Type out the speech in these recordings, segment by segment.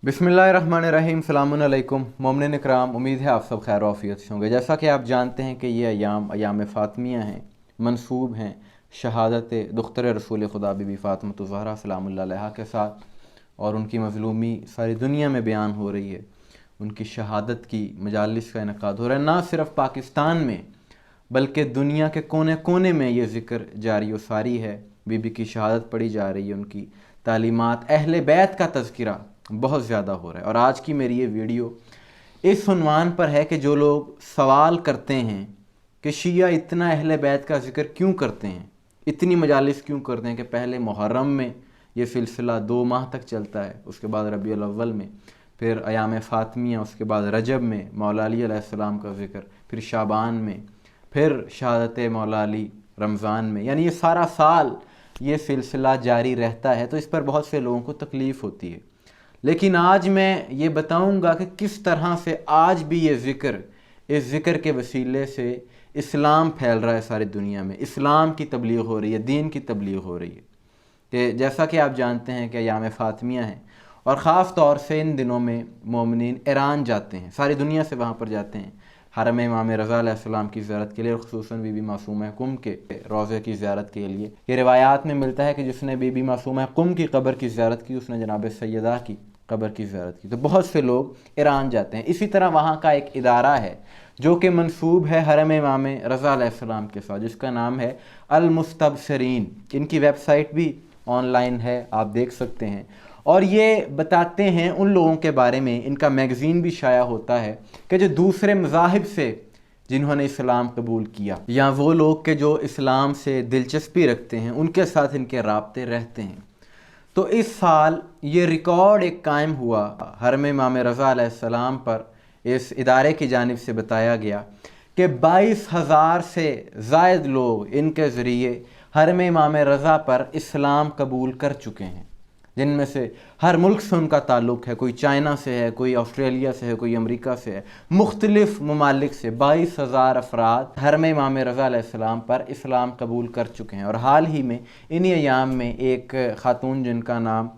बिस्मिल्लाहिर्रहमानिर्रहीम। सलामुन अलैकुम मोमिनीन इकराम, उम्मीद है आप सब खैर आफियत से होंगे। जैसा कि आप जानते हैं कि ये अयाम फ़ातिमिया हैं, मंसूब हैं शहादत दुख्तर रसूल खुदा बीबी फ़ातिमा ज़हरा सलामुल्लाह अलैहा के साथ, और उनकी मज़लूमी सारी दुनिया में बयान हो रही है। उनकी शहादत की मजालिस का इनक़ाद हो रहा है, ना सिर्फ़ पाकिस्तान में बल्कि दुनिया के कोने कोने में ये ज़िक्र जारी व सारी है। बीबी की शहादत पढ़ी जा रही है, उनकी तालीमात, अहले बैत का तज़किरा बहुत ज़्यादा हो रहा है। और आज की मेरी ये वीडियो इस उन्वान पर है कि जो लोग सवाल करते हैं कि शिया इतना अहले बैत का ज़िक्र क्यों करते हैं, इतनी मजालिस क्यों करते हैं कि पहले मुहर्रम में ये सिलसिला 2 माह तक चलता है, उसके बाद रबीउल अव्वल में, फिर अयाम फ़ातिमिया, उसके बाद रजब में मौला अली अलैहिस्सलाम का ज़िक्र, फिर शाबान में, फिर शहादत मौला अली रमज़ान में, यानी ये सारा साल ये सिलसिला जारी रहता है। तो इस पर बहुत से लोगों को तकलीफ़ होती है। लेकिन आज मैं ये बताऊंगा कि किस तरह से आज भी ये ज़िक्र, इस ज़िक्र के वसीले से इस्लाम फैल रहा है सारी दुनिया में, इस्लाम की तबलीग हो रही है, दीन की तबलीग हो रही है। कि जैसा कि आप जानते हैं कि अयाम फ़ातिमिया हैं, और ख़ास तौर से इन दिनों में मोमिनीन ईरान जाते हैं, सारी दुनिया से वहाँ पर जाते हैं हरम इमाम रज़ा अलैहिस्सलाम की ज़ियारत के लिए, और ख़ुसूसन बीबी मासूमा कुम के रोज़े की ज़ियारत के लिए। ये रिवायात में मिलता है कि जिसने बीबी मासूमा कुम की कब्र की ज़ियारत की, उसने जनाब सैयदा की कब्र की ज़ियारत की। तो बहुत से लोग ईरान जाते हैं। इसी तरह वहाँ का एक इदारा है जो कि मंसूब है हरम इमाम रज़ा अलैहिस्सलाम के साथ, जिसका नाम है अल मुस्तबसरीन। इनकी वेबसाइट भी ऑनलाइन है, आप देख सकते हैं। और ये बताते हैं उन लोगों के बारे में, इनका मैगज़ीन भी शाया होता है कि जो दूसरे मज़ाहिब से जिन्होंने इस्लाम कबूल किया, या वो लोग के जो इस्लाम से दिलचस्पी रखते हैं, उनके साथ इनके राब्ते रहते हैं। तो इस साल ये रिकॉर्ड एक कायम हुआ हरम इमाम रज़ा अलैहिस्सलाम पर, इस इदारे की जानिब से बताया गया कि 22,000 से ज़ायद लोग इनके ज़रिए हरम इमाम रज़ा पर इस्लाम कबूल कर चुके हैं, जिनमें से हर मुल्क से उनका ताल्लुक़ है। कोई चाइना से है, कोई ऑस्ट्रेलिया से है, कोई अमेरिका से है, मुख्तलिफ़ ममालिक से 22,000 अफराद हरम इमाम रज़ा अलैहिस्सलाम पर इस्लाम कबूल कर चुके हैं। और हाल ही में इन्हीं अयाम में एक ख़ातून जिनका नाम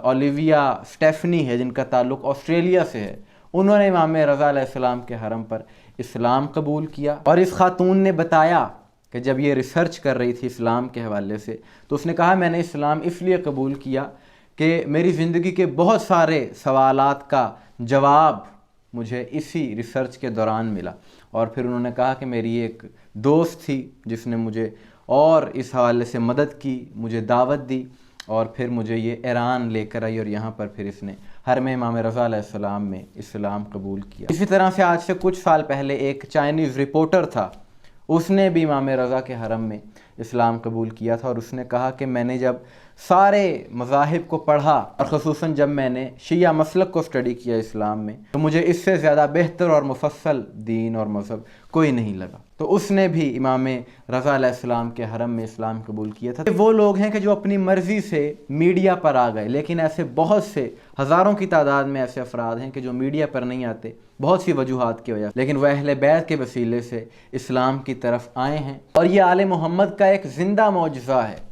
ओलिविया स्टेफनी है, जिनका ताल्लुक़ ऑस्ट्रेलिया से है, उन्होंने इमाम रज़ा अलैहिस्सलाम के हरम पर इस्लाम कबूल किया। और इस ख़ातून ने बताया कि जब ये रिसर्च कर रही थी इस्लाम के हवाले से, तो उसने कहा मैंने इस्लाम इसलिए कबूल किया कि मेरी ज़िंदगी के बहुत सारे सवालात का जवाब मुझे इसी रिसर्च के दौरान मिला। और फिर उन्होंने कहा कि मेरी एक दोस्त थी जिसने मुझे और इस हवाले से मदद की, मुझे दावत दी, और फिर मुझे ये ईरान लेकर आई, और यहाँ पर फिर इसने हरम इमाम रज़ा अलैहिस्सलाम में इस्लाम कबूल किया। इसी तरह से आज से कुछ साल पहले एक चाइनीज़ रिपोर्टर था, उसने भी इमाम रज़ा के हरम में इस्लाम कबूल किया था। और उसने कहा कि मैंने जब सारे मज़ाहिब को पढ़ा, और ख़ुसूसन जब मैंने शिया मसलक को स्टडी किया इस्लाम में, तो मुझे इससे ज़्यादा बेहतर और मुफस्सल दीन और मज़हब कोई नहीं लगा। तो उसने भी इमाम रज़ा अलैहिस्सलाम के हरम में इस्लाम कबूल किया था। वो लोग हैं कि जो अपनी मर्ज़ी से मीडिया पर आ गए, लेकिन ऐसे बहुत से हज़ारों की तादाद में ऐसे अफराद हैं कि जो मीडिया पर नहीं आते, बहुत सी वजूहात की वजह से, लेकिन वह अहले बैत के वसीले से इस्लाम की तरफ आए हैं। और ये आले मोहम्मद का एक ज़िंदा मौजज़ा है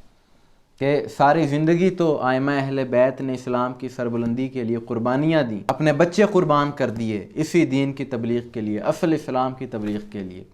कि सारी ज़िंदगी तो आइमा अहले बैत ने इस्लाम की सरबुलंदी के लिए कुर्बानियाँ दी, अपने बच्चे कुर्बान कर दिए इसी दीन की तबलीग के लिए, असल इस्लाम की तबलीग के लिए।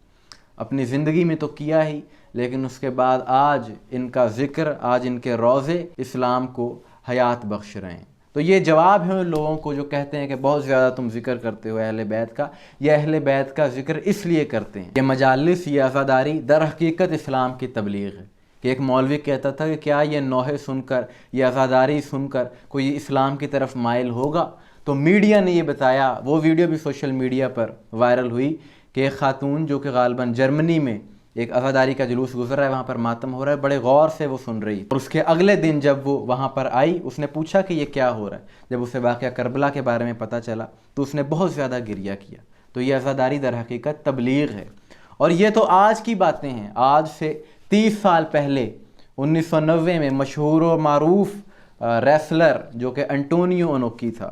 अपनी ज़िंदगी में तो किया ही, लेकिन उसके बाद आज इनका ज़िक्र, आज इनके रोज़े इस्लाम को हयात बख्श रहे हैं। तो ये जवाब है उन लोगों को जो कहते हैं कि बहुत ज़्यादा तुम ज़िक्र करते हो अहले बैत का। यह अहले बैत का ज़िक्र इसलिए करते हैं, ये मजालिस, ये अज़ादारी दर हकीकत इस्लाम की तबलीग है। कि एक मौलवी कहता था कि क्या ये नौहे सुनकर, ये अज़ादारी सुनकर कोई इस्लाम की तरफ माइल होगा? तो मीडिया ने ये बताया, वो वीडियो भी सोशल मीडिया पर वायरल हुई कि एक ख़ातून जो कि ग़ालिबन जर्मनी में एक अज़ादारी का जुलूस गुजर रहा है, वहाँ पर मातम हो रहा है, बड़े गौर से वो सुन रही। और उसके अगले दिन जब वो वहाँ पर आई, उसने पूछा कि ये क्या हो रहा है। जब उसे वाक़या करबला के बारे में पता चला तो उसने बहुत ज़्यादा गिरिया किया। तो ये अज़ादारी दर हकीकत तबलीग है। और ये तो आज की बातें हैं। आज से 30 साल पहले 1990 में मशहूर और मारूफ रेसलर जो कि एंटोनियो इनोकी था,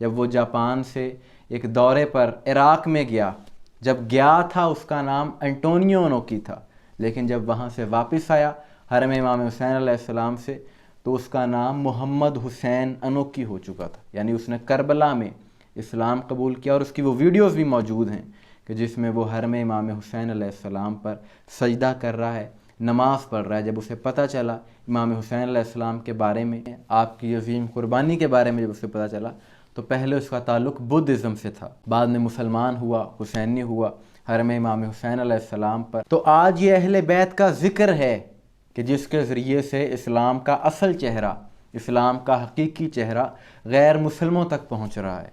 जब वो जापान से एक दौरे पर इराक़ में गया, जब गया था उसका नाम एंटोनियो इनोकी था, لیکن جب وہاں سے واپس آیا حرم امام حسین علیہ السلام سے تو اس کا نام محمد حسین انوکی ہو چکا تھا، یعنی اس نے کربلا میں اسلام قبول کیا، اور اس کی وہ ویڈیوز بھی موجود ہیں کہ جس میں وہ حرم امام حسین علیہ السلام پر سجدہ کر رہا ہے، نماز پڑھ رہا ہے۔ جب اسے پتہ چلا امام حسین علیہ السلام کے بارے میں، آپ کی عظیم قربانی کے بارے میں جب اسے پتہ چلا تو پہلے اس کا تعلق بدھزم سے تھا، بعد میں مسلمان ہوا، حسینی ہوا حرم امام حسین علیہ السلام پر۔ تو آج یہ اہل بیت کا ذکر ہے کہ جس کے ذریعے سے اسلام کا اصل چہرہ، اسلام کا حقیقی چہرہ غیر مسلموں تک پہنچ رہا ہے،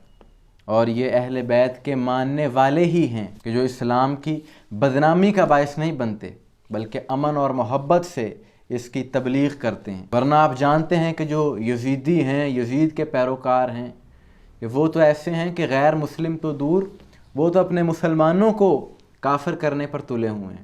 اور یہ اہل بیت کے ماننے والے ہی ہیں کہ جو اسلام کی بدنامی کا باعث نہیں بنتے بلکہ امن اور محبت سے اس کی تبلیغ کرتے ہیں۔ ورنہ آپ جانتے ہیں کہ جو یزیدی ہیں، یزید کے پیروکار ہیں، کہ وہ تو ایسے ہیں کہ غیر مسلم تو دور، وہ تو اپنے مسلمانوں کو کافر کرنے پر تلے ہوئے ہیں،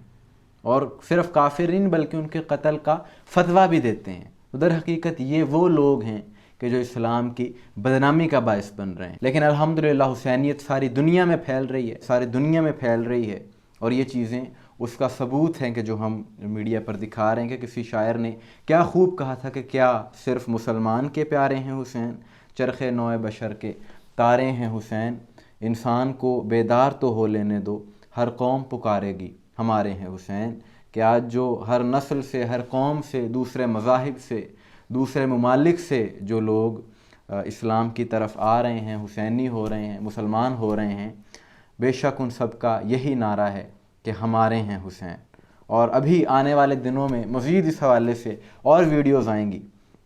اور صرف کافر نہیں بلکہ ان کے قتل کا فتویٰ بھی دیتے ہیں۔ در حقیقت یہ وہ لوگ ہیں کہ جو اسلام کی بدنامی کا باعث بن رہے ہیں۔ لیکن الحمدللہ حسینیت ساری دنیا میں پھیل رہی ہے، ساری دنیا میں پھیل رہی ہے، اور یہ چیزیں اس کا ثبوت ہیں کہ جو ہم میڈیا پر دکھا رہے ہیں کہ کسی شاعر نے کیا خوب کہا تھا کہ کیا صرف مسلمان کے پیارے ہیں حسین، چرخ نوع بشر کے تارے ہیں حسین، انسان کو بیدار تو ہو لینے دو، ہر قوم پکارے گی ہمارے ہیں حسین۔ کہ آج جو ہر نسل سے، ہر قوم سے، دوسرے مذاہب سے، دوسرے ممالک سے جو لوگ اسلام کی طرف آ رہے ہیں، حسینی ہو رہے ہیں، مسلمان ہو رہے ہیں، بے شک ان سب کا یہی نعرہ ہے کہ ہمارے ہیں حسین۔ اور ابھی آنے والے دنوں میں مزید اس حوالے سے اور ویڈیوز آئیں گی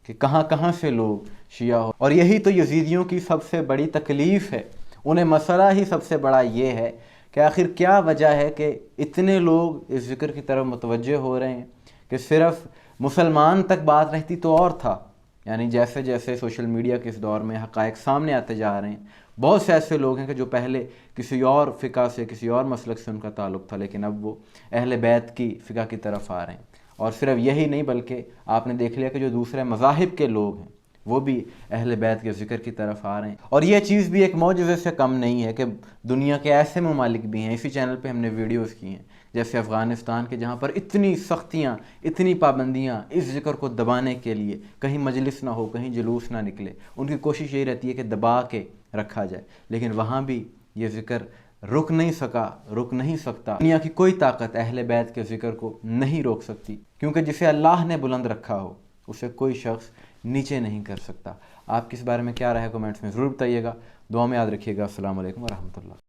کہ کہاں کہاں سے لوگ شیعہ ہو، اور یہی تو یزیدیوں کی سب سے بڑی تکلیف ہے۔ انہیں مسئلہ ہی سب سے بڑا یہ ہے کہ آخر کیا وجہ ہے کہ اتنے لوگ اس ذکر کی طرف متوجہ ہو رہے ہیں کہ صرف مسلمان تک بات رہتی تو اور تھا۔ یعنی جیسے جیسے سوشل میڈیا کے اس دور میں حقائق سامنے آتے جا رہے ہیں، بہت سے ایسے لوگ ہیں کہ جو پہلے کسی اور فقہ سے، کسی اور مسلک سے ان کا تعلق تھا، لیکن اب وہ اہل بیت کی فقہ کی طرف آ رہے ہیں۔ اور صرف یہی نہیں بلکہ آپ نے دیکھ لیا کہ جو دوسرے مذاہب کے لوگ ہیں وہ بھی اہل بیت کے ذکر کی طرف آ رہے ہیں۔ اور یہ چیز بھی ایک معجزے سے کم نہیں ہے کہ دنیا کے ایسے ممالک بھی ہیں، اسی چینل پہ ہم نے ویڈیوز کی ہیں، جیسے افغانستان کے، جہاں پر اتنی سختیاں، اتنی پابندیاں اس ذکر کو دبانے کے لیے، کہیں مجلس نہ ہو، کہیں جلوس نہ نکلے، ان کی کوشش یہی رہتی ہے کہ دبا کے رکھا جائے، لیکن وہاں بھی یہ ذکر رک نہیں سکتا۔ دنیا کی کوئی طاقت اہل بیت کے ذکر کو نہیں روک سکتی، کیونکہ جسے اللہ نے بلند رکھا ہو اسے کوئی شخص نیچے نہیں کر سکتا۔ آپ کس بارے میں کیا رائے ہے کمنٹس میں ضرور بتائیے گا، دعا میں یاد رکھیے گا۔ السلام علیکم ورحمۃ اللہ۔